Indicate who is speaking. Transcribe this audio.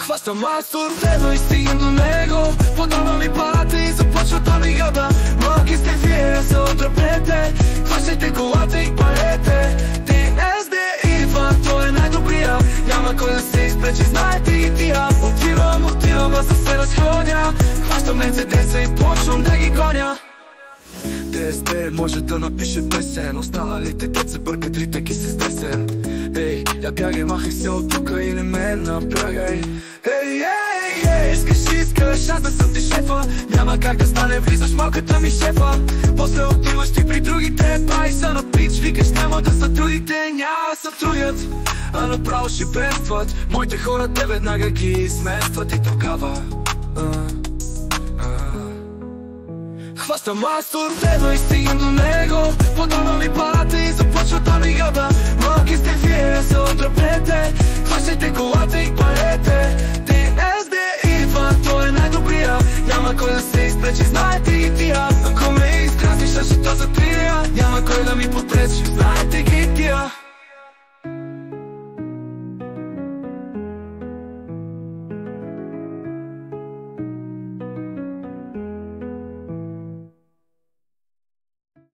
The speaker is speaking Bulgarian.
Speaker 1: Хващам мастор, следва и стигам до него. Подава ми парата и започва да ми гъба. Малки сте вие, са отдръпнете. Хващайте колата и парете. ДНСД идва, той е най-добрия. Няма кой да се изпречи, знаете и тия. Отивам, аз да се разходя. Хващам Мерцедеса и почвам да ги гоня. ДСБ може да напише песен. Останалите деца бъркат ритък и се стресен. Ей, я бягай, махай се от тука и не ме напрягай. Ей, искаш, аз да съм ти шефа. Няма как да стане, влизаш малката ми шефа. После отиваш ти при другите, прави са на пич. Викаш, няма да са трудите, няма да се трудят, а направо шибенстват. Моите хора те веднага ги сместват и тогава хващам мастор, следва и стигам до него. Подава ми парата и започва да ми гъба. Малки сте вие, са отдръпнете.